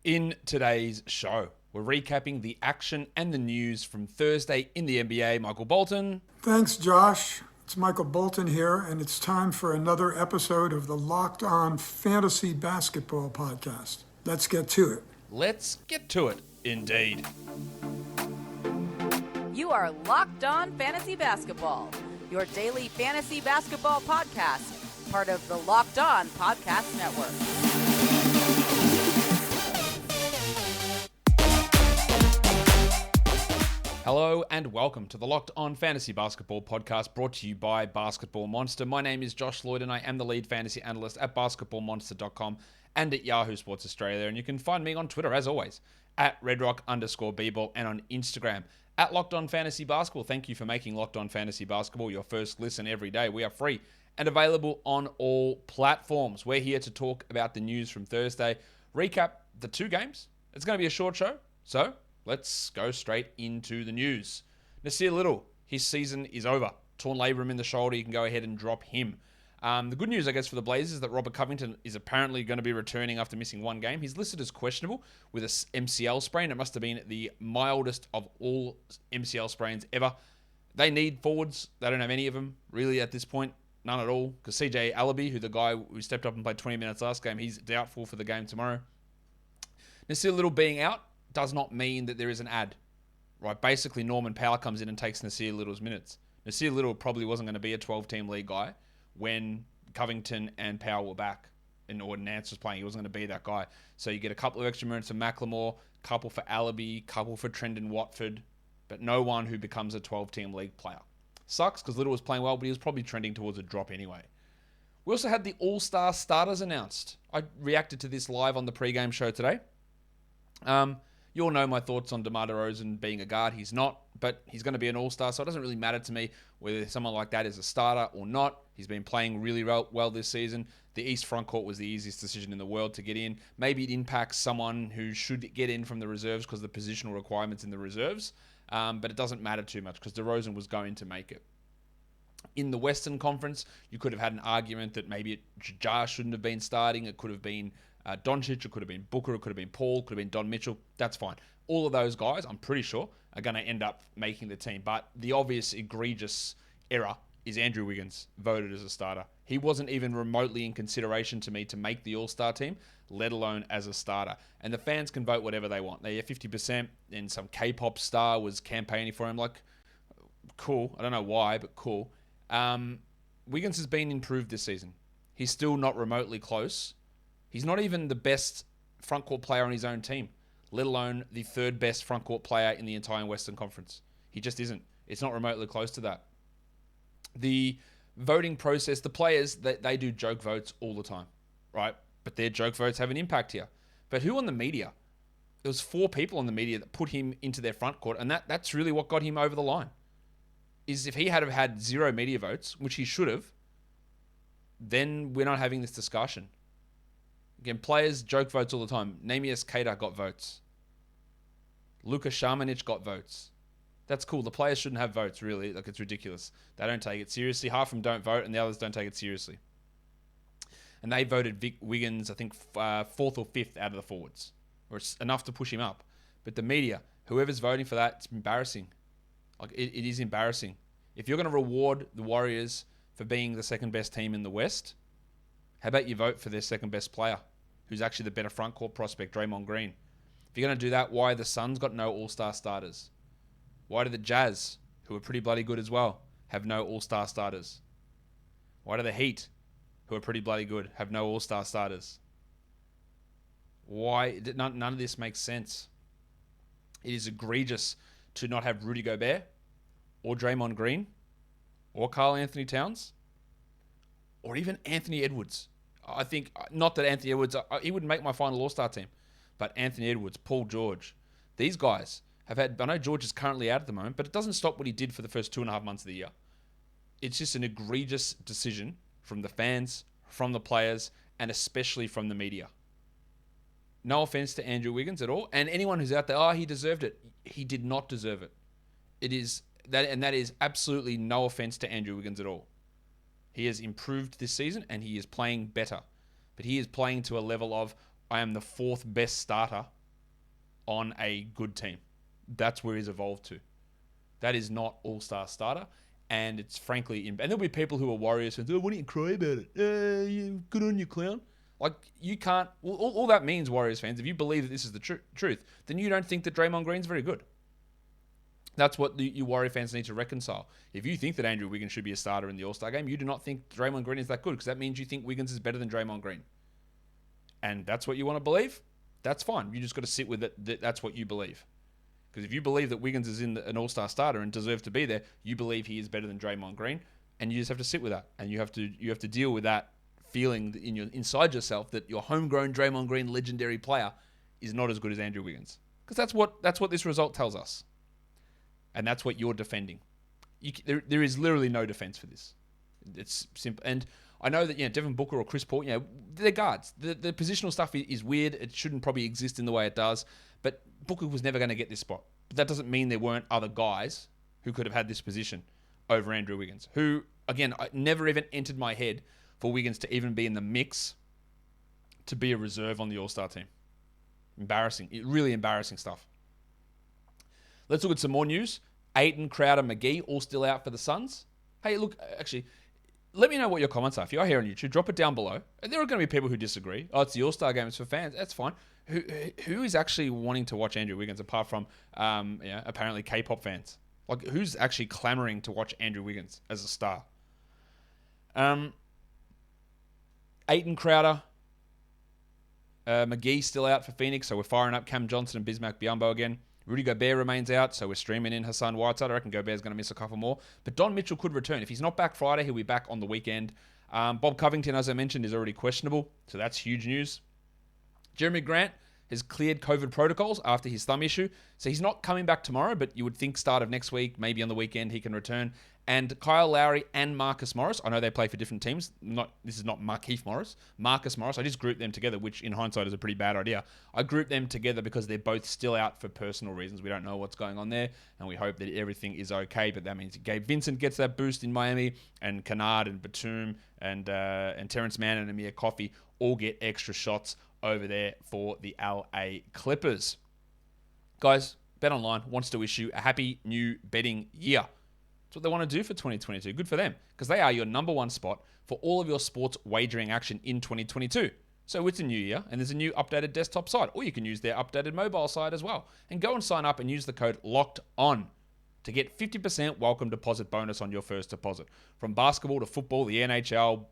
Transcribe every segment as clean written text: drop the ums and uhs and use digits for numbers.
In today's show, we're recapping the action and the news from Thursday in the NBA. Michael Bolton. Thanks, Josh. It's Michael Bolton here, and it's time for another episode of the Locked On Fantasy Basketball Podcast. Let's get to it. Let's get to it, indeed. You are Locked On Fantasy Basketball, your daily fantasy basketball podcast, part of the Locked On Podcast Network. Hello and welcome to the Locked On Fantasy Basketball Podcast, brought to you by Basketball Monster. My name is Josh Lloyd and I am the lead fantasy analyst at basketballmonster.com and at Yahoo Sports Australia. And you can find me on Twitter, as always, at redrock_bball and on Instagram at Locked On Fantasy Basketball. Thank you for making Locked On Fantasy Basketball your first listen every day. We are free and available on all platforms. We're here to talk about the news from Thursday, recap the two games. It's going to be a short show, so let's go straight into the news. Nassir Little, his season is over. Torn labrum in the shoulder, you can go ahead and drop him. The good news, I guess, for the Blazers is that Robert Covington is apparently going to be returning after missing one game. He's listed as questionable with a MCL sprain. It must have been the mildest of all MCL sprains ever. They need forwards. They don't have any of them, really, at this point. None at all. Because CJ Alabi, who the guy who stepped up and played 20 minutes last game, he's doubtful for the game tomorrow. Nassir Little being out does not mean that there is an ad, right? Basically, Norman Powell comes in and takes Nassir Little's minutes. Nassir Little probably wasn't going to be a 12-team league guy when Covington and Powell were back or Nance was playing. He wasn't going to be that guy. So you get a couple of extra minutes for Macklemore, couple for Alabi, couple for Trendon Watford, but no one who becomes a 12-team league player. Sucks because Little was playing well, but he was probably trending towards a drop anyway. We also had the All-Star starters announced. I reacted to this live on the pregame show today. You all know my thoughts on DeMar DeRozan being a guard. He's not, but he's going to be an all-star, so it doesn't really matter to me whether someone like that is a starter or not. He's been playing really well this season. The East front court was the easiest decision in the world to get in. Maybe it impacts someone who should get in from the reserves because of the positional requirements in the reserves, but it doesn't matter too much because DeRozan was going to make it. In the Western Conference, you could have had an argument that maybe Ja shouldn't have been starting. It could have been Doncic, it could have been Booker, it could have been Paul, it could have been Don Mitchell. That's fine. All of those guys, I'm pretty sure, are going to end up making the team. But the obvious egregious error is Andrew Wiggins voted as a starter. He wasn't even remotely in consideration to me to make the All-Star team, let alone as a starter. And the fans can vote whatever they want. They have 50%, and some K-pop star was campaigning for him. Like, cool. I don't know why, but cool. Wiggins has been improved this season. He's still not remotely close. He's not even the best front court player on his own team, let alone the third best front court player in the entire Western Conference. He just isn't. It's not remotely close to that. The voting process, the players, they do joke votes all the time, right? But their joke votes have an impact here. But who on the media? There was 4 people on the media that put him into their front court, and that's really what got him over the line. Is if he had had 0 media votes, which he should have, then we're not having this discussion. Again, players joke votes all the time. Namias Keita got votes. Luka Šamanić got votes. That's cool. The players shouldn't have votes, really. Like, it's ridiculous. They don't take it seriously. Half of them don't vote, and the others don't take it seriously. And they voted Wiggins, I think, 4th or 5th out of the forwards. Or it's enough to push him up. But the media, whoever's voting for that, it's embarrassing. Like, it is embarrassing. If you're going to reward the Warriors for being the second best team in the West, how about you vote for their second best player, who's actually the better front court prospect, Draymond Green? If you're going to do that, why the Suns got no all-star starters? Why do the Jazz, who are pretty bloody good as well, have no all-star starters? Why do the Heat, who are pretty bloody good, have no all-star starters? Why? None of this makes sense. It is egregious to not have Rudy Gobert, or Draymond Green, or Karl-Anthony Towns, or even Anthony Edwards. I think, not that Anthony Edwards, he wouldn't make my final All-Star team, but Anthony Edwards, Paul George, these guys have had, I know George is currently out at the moment, but it doesn't stop what he did for the first 2.5 months of the year. It's just an egregious decision from the fans, from the players, and especially from the media. No offense to Andrew Wiggins at all, and anyone who's out there, he deserved it. He did not deserve it. It is that, and that is absolutely no offense to Andrew Wiggins at all. He has improved this season and he is playing better. But he is playing to a level of, I am the 4th best starter on a good team. That's where he's evolved to. That is not all-star starter. And it's frankly... And there'll be people who are Warriors fans. Oh, why don't you cry about it? Good on you, clown. Like, you can't... All that means, Warriors fans, if you believe that this is the truth, then you don't think that Draymond Green's very good. That's what you Warrior fans need to reconcile. If you think that Andrew Wiggins should be a starter in the All-Star game, you do not think Draymond Green is that good, because that means you think Wiggins is better than Draymond Green. And that's what you want to believe? That's fine. You just got to sit with it. That's what you believe. Because if you believe that Wiggins is an All-Star starter and deserves to be there, you believe he is better than Draymond Green, and you just have to sit with that. And you have to deal with that feeling inside yourself that your homegrown Draymond Green legendary player is not as good as Andrew Wiggins. Because that's what this result tells us. And that's what you're defending. There is literally no defense for this. It's simple. And I know that Devin Booker or Chris Paul, they're guards. The positional stuff is weird. It shouldn't probably exist in the way it does. But Booker was never going to get this spot. But that doesn't mean there weren't other guys who could have had this position over Andrew Wiggins. Who, again, I never even entered my head for Wiggins to even be in the mix to be a reserve on the All-Star team. Embarrassing. Really embarrassing stuff. Let's look at some more news. Ayton, Crowder, McGee, all still out for the Suns. Hey, look, actually, let me know what your comments are. If you are here on YouTube, drop it down below. There are going to be people who disagree. Oh, it's the All-Star game. It's for fans. That's fine. Who is actually wanting to watch Andrew Wiggins apart from, apparently K-pop fans? Like, who's actually clamoring to watch Andrew Wiggins as a star? Ayton, Crowder, McGee still out for Phoenix, so we're firing up Cam Johnson and Bismack Biyombo again. Rudy Gobert remains out, so we're streaming in Hassan Whiteside. I reckon Gobert's going to miss a couple more. But Don Mitchell could return. If he's not back Friday, he'll be back on the weekend. Bob Covington, as I mentioned, is already questionable, so that's huge news. Jeremy Grant has cleared COVID protocols after his thumb issue, so he's not coming back tomorrow, but you would think start of next week, maybe on the weekend, he can return. And Kyle Lowry and Marcus Morris, I know they play for different teams. This is not Markieff Morris. Marcus Morris, I just grouped them together, which in hindsight is a pretty bad idea. I grouped them together because they're both still out for personal reasons. We don't know what's going on there, and we hope that everything is okay. But that means Gabe Vincent gets that boost in Miami, and Kennard and Batum and Terrence Mann and Amir Coffey all get extra shots over there for the LA Clippers. Guys, BetOnline wants to issue a happy new betting year. That's what they want to do for 2022. Good for them, because they are your number one spot for all of your sports wagering action in 2022. So it's a new year, and there's a new updated desktop site, or you can use their updated mobile site as well. And go and sign up and use the code LOCKEDON to get 50% welcome deposit bonus on your first deposit. From basketball to football, the NHL,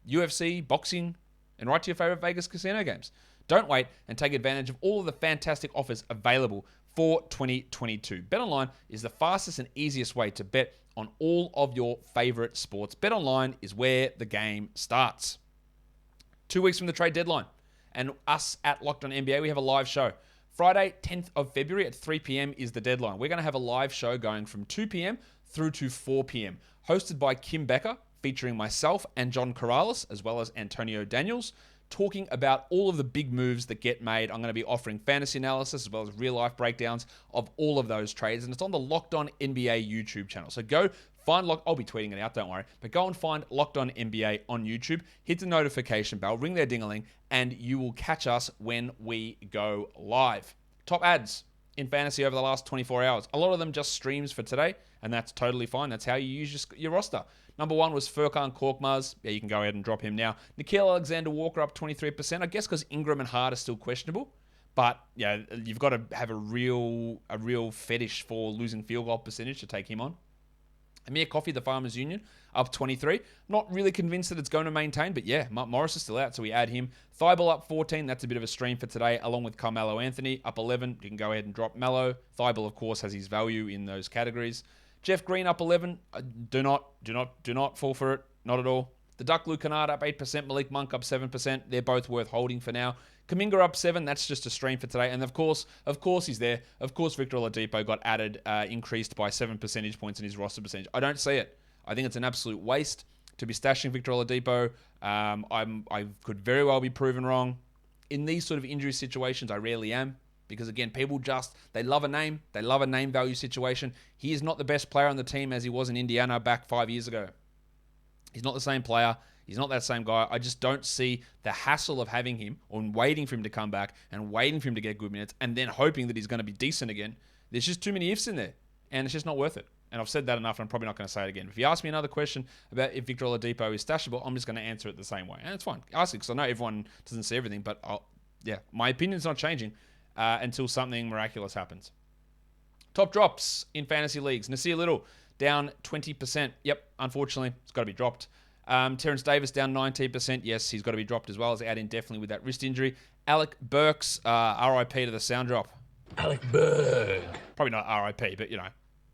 UFC, boxing, and right to your favorite Vegas casino games. Don't wait and take advantage of all of the fantastic offers available for 2022. BetOnline is the fastest and easiest way to bet on all of your favorite sports. BetOnline is where the game starts. 2 weeks from the trade deadline, and us at Locked On NBA, we have a live show. Friday, 10th of February at 3 p.m. is the deadline. We're going to have a live show going from 2 p.m. through to 4 p.m. hosted by Kim Becker, featuring myself and John Corrales, as well as Antonio Daniels, talking about all of the big moves that get made. I'm going to be offering fantasy analysis as well as real-life breakdowns of all of those trades, and it's on the Locked On NBA YouTube channel. So go find I'll be tweeting it out, don't worry, but go and find Locked On NBA on YouTube, hit the notification bell, ring their ding-a-ling, and you will catch us when we go live. Top ads in fantasy over the last 24 hours. A lot of them just streams for today, and that's totally fine. That's how you use your roster. Number one was Furkan Korkmaz. Yeah, you can go ahead and drop him now. Nickeil Alexander-Walker up 23%. I guess because Ingram and Hart are still questionable. But yeah, you've got to have a real fetish for losing field goal percentage to take him on. Amir Coffey, the Farmers Union, up 23. Not really convinced that it's going to maintain, but yeah, Mark Morris is still out, so we add him. Thibault up 14. That's a bit of a stream for today, along with Carmelo-Anthony up 11. You can go ahead and drop Melo. Thibault, of course, has his value in those categories. Jeff Green up 11. Do not fall for it. Not at all. The Duck Luke Kennard up 8%. Malik Monk up 7%. They're both worth holding for now. Kuminga up 7. That's just a stream for today. And of course he's there. Of course Victor Oladipo got added, increased by 7 percentage points in his roster percentage. I don't see it. I think it's an absolute waste to be stashing Victor Oladipo. I could very well be proven wrong. In these sort of injury situations, I rarely am. Because again, people they love a name. They love a name value situation. He is not the best player on the team as he was in Indiana back 5 years ago. He's not the same player. He's not that same guy. I just don't see the hassle of having him or waiting for him to come back and waiting for him to get good minutes and then hoping that he's going to be decent again. There's just too many ifs in there, and it's just not worth it. And I've said that enough, and I'm probably not going to say it again. If you ask me another question about if Victor Oladipo is stashable, I'm just going to answer it the same way. And it's fine. Ask it, because I know everyone doesn't see everything, but my opinion's not changing until something miraculous happens. Top drops in fantasy leagues. Nassir Little, down 20%. Yep, unfortunately, it's got to be dropped. Terrence Davis, down 19%. Yes, he's got to be dropped as well, as out indefinitely with that wrist injury. Alec Burks, RIP to the sound drop. Alec Burke. Probably not RIP, but,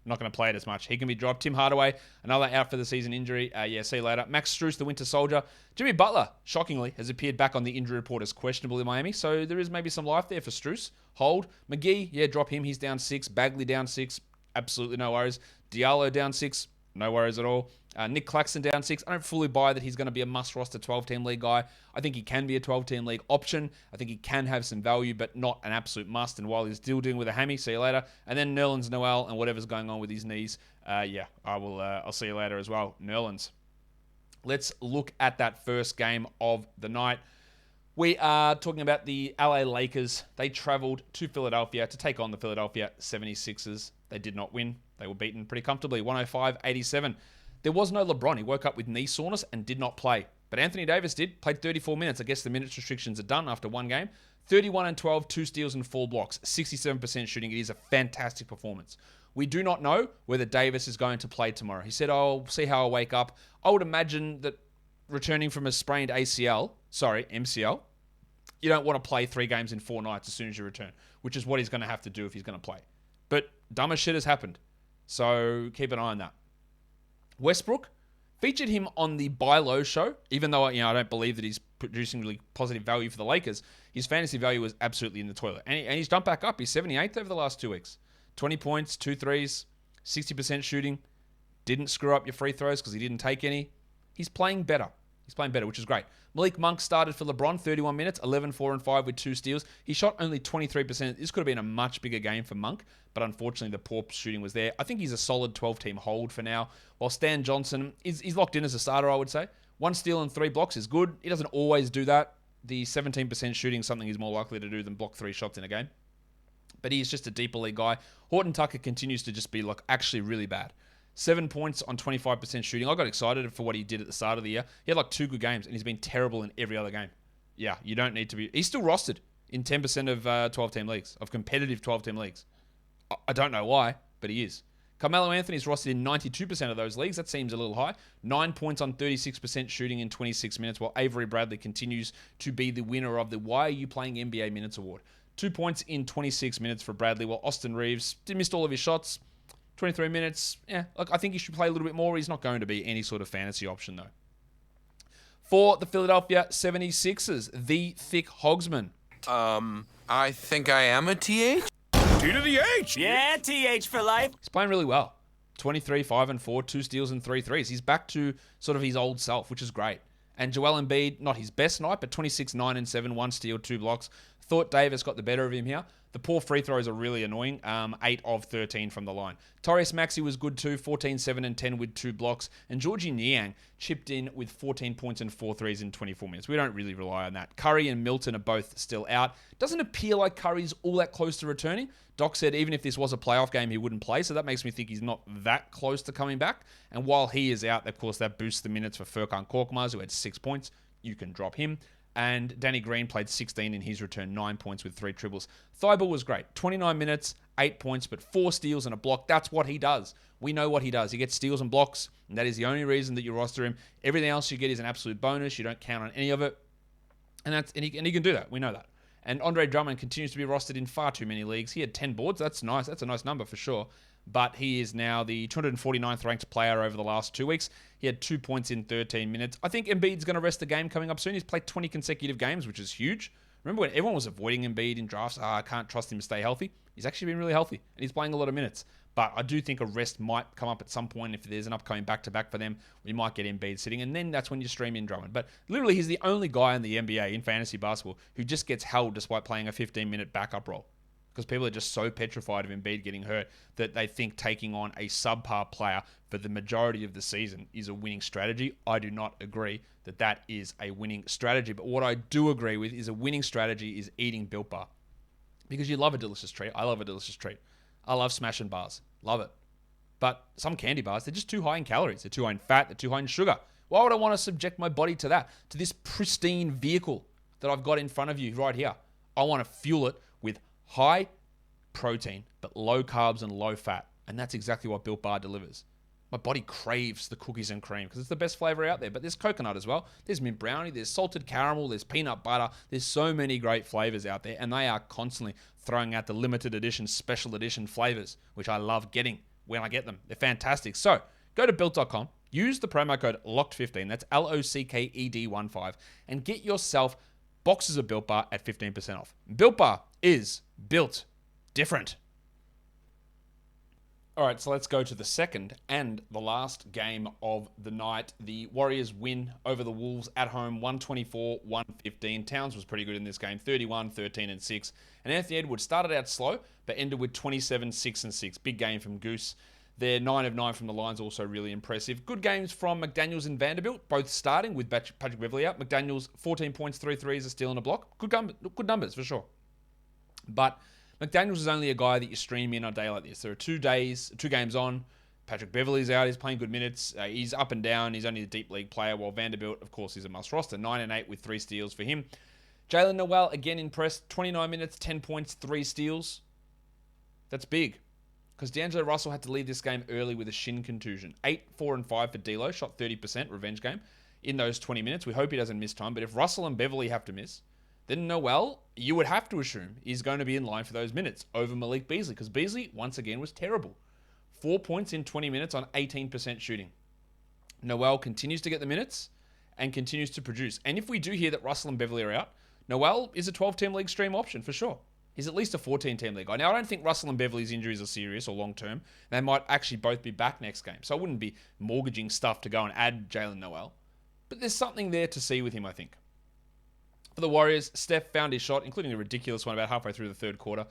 not going to play it as much. He can be dropped. Tim Hardaway, another out for the season injury. See you later. Max Strus, the Winter Soldier. Jimmy Butler, shockingly, has appeared back on the injury report as questionable in Miami. So there is maybe some life there for Strus. Hold. McGee, drop him. He's down 6. Bagley down 6. Absolutely no worries. Diallo down 6. No worries at all. Nick Claxton down 6. I don't fully buy that he's going to be a must-roster 12-team league guy. I think he can be a 12-team league option. I think he can have some value, but not an absolute must. And while he's still dealing with a hammy, see you later. And then Nerlens Noel and whatever's going on with his knees. I'll see you later as well. Nerlens. Let's look at that first game of the night. We are talking about the LA Lakers. They traveled to Philadelphia to take on the Philadelphia 76ers. They did not win. They were beaten pretty comfortably, 105-87. There was no LeBron. He woke up with knee soreness and did not play. But Anthony Davis played 34 minutes. I guess the minutes restrictions are done after one game. 31-12, 2 steals and 4 blocks, 67% shooting. It is a fantastic performance. We do not know whether Davis is going to play tomorrow. He said, I'll see how I wake up. I would imagine that returning from a sprained MCL, you don't want to play 3 games in 4 nights as soon as you return, which is what he's going to have to do if he's going to play. But dumber shit has happened. So keep an eye on that. Westbrook, featured him on the Buy Low show, even though I don't believe that he's producing really positive value for the Lakers. His fantasy value was absolutely in the toilet. And he's jumped back up. He's 78th over the last 2 weeks. 20 points, 2 threes, 60% shooting. Didn't screw up your free throws because he didn't take any. He's playing better. Which is great. Malik Monk started for LeBron, 31 minutes, 11, 4, and 5 with 2 steals. He shot only 23%. This could have been a much bigger game for Monk, but unfortunately the poor shooting was there. I think he's a solid 12-team hold for now, while Stan Johnson, he's locked in as a starter, I would say. 1 steal and 3 blocks is good. He doesn't always do that. The 17% shooting is something he's more likely to do than block 3 shots in a game. But he's just a deeper league guy. Horton Tucker continues to just be actually really bad. 7 points on 25% shooting. I got excited for what he did at the start of the year. He had 2 good games, and he's been terrible in every other game. Yeah, you don't need to be... He's still rostered in 10% of 12-team leagues, of competitive 12-team leagues. I don't know why, but he is. Carmelo Anthony's rostered in 92% of those leagues. That seems a little high. 9 points on 36% shooting in 26 minutes, while Avery Bradley continues to be the winner of the Why Are You Playing NBA Minutes Award. 2 points in 26 minutes for Bradley, while Austin Reeves missed all of his shots. 23 minutes, I think he should play a little bit more. He's not going to be any sort of fantasy option, though. For the Philadelphia 76ers, the Thick Hogsman. I think I am a TH? T to the H! Yeah, TH for life. He's playing really well. 23, 5, and 4, 2 steals and 3 threes. He's back to sort of his old self, which is great. And Joel Embiid, not his best night, but 26, 9, and 7, 1 steal, 2 blocks. Thought Davis got the better of him here. The poor free throws are really annoying. 8 of 13 from the line. Tyrese Maxey was good too. 14, 7, and 10 with 2 blocks. And Georgie Niang chipped in with 14 points and 4 threes in 24 minutes. We don't really rely on that. Curry and Milton are both still out. Doesn't appear like Curry's all that close to returning. Doc said even if this was a playoff game, he wouldn't play. So that makes me think he's not that close to coming back. And while he is out, of course, that boosts the minutes for Furkan Korkmaz, who had 6 points. You can drop him. And Danny Green played 16 in his return, 9 points with 3 triples. Thibault was great. 29 minutes, 8 points, but 4 steals and a block. That's what he does. We know what he does. He gets steals and blocks, and that is the only reason that you roster him. Everything else you get is an absolute bonus. You don't count on any of it. And he can do that. We know that. And Andre Drummond continues to be rostered in far too many leagues. He had 10 boards. That's nice. That's a nice number for sure. But he is now the 249th ranked player over the last 2 weeks. He had 2 points in 13 minutes. I think Embiid's going to rest the game coming up soon. He's played 20 consecutive games, which is huge. Remember when everyone was avoiding Embiid in drafts? I can't trust him to stay healthy. He's actually been really healthy, and he's playing a lot of minutes. But I do think a rest might come up at some point. If there's an upcoming back-to-back for them, we might get Embiid sitting, and then that's when you stream in Drummond. But literally, he's the only guy in the NBA in fantasy basketball who just gets held despite playing a 15-minute backup role. because people are just so petrified of Embiid getting hurt that they think taking on a subpar player for the majority of the season is a winning strategy. I do not agree that that is a winning strategy. But what I do agree with is a winning strategy is eating Built Bar. Because you love a delicious treat. I love a delicious treat. I love smashing bars. Love it. But some candy bars, they're just too high in calories. They're too high in fat. They're too high in sugar. Why would I want to subject my body to that? To this pristine vehicle that I've got in front of you right here. I want to fuel it with high protein, but low carbs and low fat. And that's exactly what Built Bar delivers. My body craves the cookies and cream because it's the best flavor out there. But there's coconut as well. There's mint brownie. There's salted caramel. There's peanut butter. There's so many great flavors out there. And they are constantly throwing out the limited edition, special edition flavors, which I love getting when I get them. They're fantastic. So go to built.com. Use the promo code LOCKED15. That's LOCKED15. And get yourself boxes of Built Bar at 15% off. Built Bar is built different. All right, so let's go to the second and the last game of the night. The Warriors win over the Wolves at home, 124-115. Towns was pretty good in this game, 31, 13, and 6. And Anthony Edwards started out slow, but ended with 27, 6, and 6. Big game from Goose. Their 9 of 9 from the line's also really impressive. Good games from McDaniels and Vanderbilt, both starting with Patrick Beverley out. McDaniels, 14 points, 3 threes, a steal and a block. Good numbers, for sure. But McDaniels is only a guy that you stream in on a day like this. There are 2 games on. Patrick Beverley's out. He's playing good minutes. He's up and down. He's only a deep league player, while Vanderbilt, of course, is a must roster. 9 and 8 with 3 steals for him. Jalen Noel, again impressed. 29 minutes, 10 points, 3 steals. That's big. Because D'Angelo Russell had to leave this game early with a shin contusion. 8, 4, and 5 for D'Lo. Shot 30%, revenge game, in those 20 minutes. We hope he doesn't miss time. But if Russell and Beverley have to miss, then Noel, you would have to assume, is going to be in line for those minutes over Malik Beasley. Because Beasley, once again, was terrible. 4 points in 20 minutes on 18% shooting. Noel continues to get the minutes and continues to produce. And if we do hear that Russell and Beverley are out, Noel is a 12-team league stream option for sure. He's at least a 14-team league guy. Now, I don't think Russell and Beverley's injuries are serious or long-term. They might actually both be back next game. So I wouldn't be mortgaging stuff to go and add Jalen Noel. But there's something there to see with him, I think. For the Warriors, Steph found his shot, including a ridiculous one about halfway through the third quarter.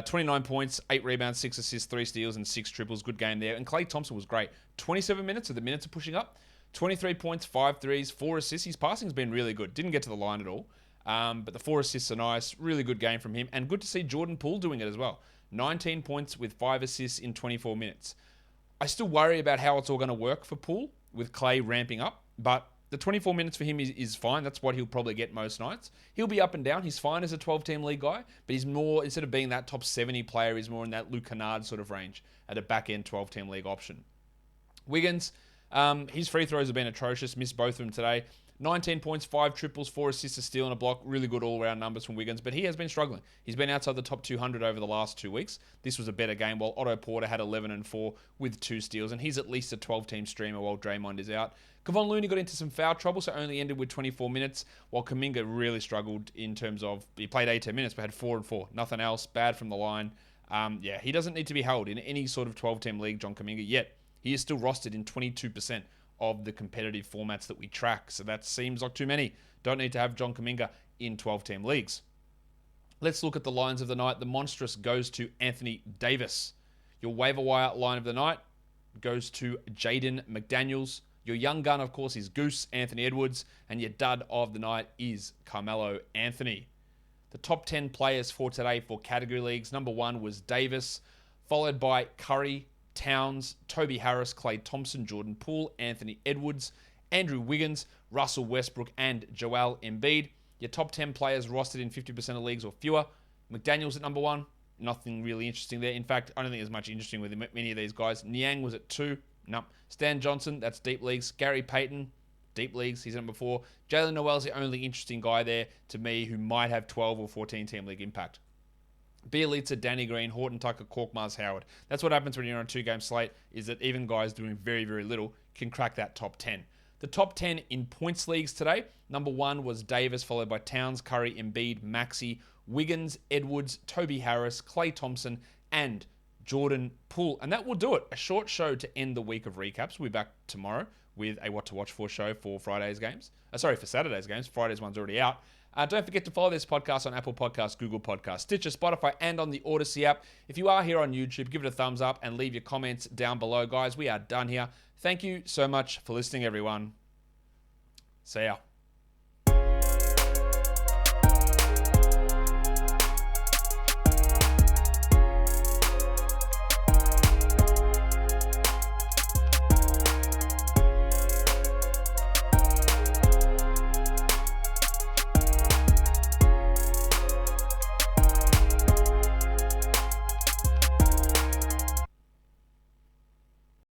29 points, 8 rebounds, 6 assists, 3 steals, and 6 triples. Good game there. And Klay Thompson was great. 27 minutes, so the minutes are pushing up. 23 points, 5 threes, 4 assists. His passing's been really good. Didn't get to the line at all. But the 4 assists are nice. Really good game from him. And good to see Jordan Poole doing it as well. 19 points with 5 assists in 24 minutes. I still worry about how it's all going to work for Poole with Klay ramping up. But the 24 minutes for him is fine. That's what he'll probably get most nights. He'll be up and down. He's fine as a 12-team league guy. But he's more, instead of being that top 70 player, he's more in that Luke Kennard sort of range at a back-end 12-team league option. Wiggins, his free throws have been atrocious. Missed both of them today. 19 points, 5 triples, 4 assists, a steal, and a block. Really good all-around numbers from Wiggins, but he has been struggling. He's been outside the top 200 over the last 2 weeks. This was a better game, while Otto Porter had 11 and 4 with 2 steals, and he's at least a 12-team streamer while Draymond is out. Kevon Looney got into some foul trouble, so only ended with 24 minutes, while Kuminga really struggled in terms of, he played 18 minutes, but had 4 and 4. Nothing else, bad from the line. He doesn't need to be held in any sort of 12-team league, John Kuminga, yet. He is still rostered in 22% of the competitive formats that we track. So that seems like too many. Don't need to have John Kuminga in 12-team leagues. Let's look at the lines of the night. The monstrous goes to Anthony Davis. Your waiver wire line of the night goes to Jaden McDaniels. Your young gun, of course, is Goose, Anthony Edwards. And your dud of the night is Carmelo Anthony. The top 10 players for today for category leagues. Number 1 was Davis, followed by Curry, Towns, Toby Harris, Klay Thompson, Jordan Poole, Anthony Edwards, Andrew Wiggins, Russell Westbrook, and Joel Embiid. Your top 10 players rostered in 50% of leagues or fewer. McDaniels at number 1. Nothing really interesting there. In fact, I don't think there's much interesting with many of these guys. Niang was at 2. No. Stan Johnson, that's deep leagues. Gary Payton, deep leagues. He's at number 4. Jalen Noel's the only interesting guy there to me who might have 12 or 14 team league impact. Bielitsa, Danny Green, Horton Tucker, Korkmaz, Howard. That's what happens when you're on a 2-game slate, is that even guys doing very, very little can crack that top 10. The top 10 in points leagues today, number 1 was Davis, followed by Towns, Curry, Embiid, Maxey, Wiggins, Edwards, Toby Harris, Klay Thompson, and Jordan Poole. And that will do it. A short show to end the week of recaps. We'll be back tomorrow with a What to Watch For show for Friday's games. For Saturday's games. Friday's one's already out. Don't forget to follow this podcast on Apple Podcasts, Google Podcasts, Stitcher, Spotify, and on the Odyssey app. If you are here on YouTube, give it a thumbs up and leave your comments down below. Guys, we are done here. Thank you so much for listening, everyone. See ya.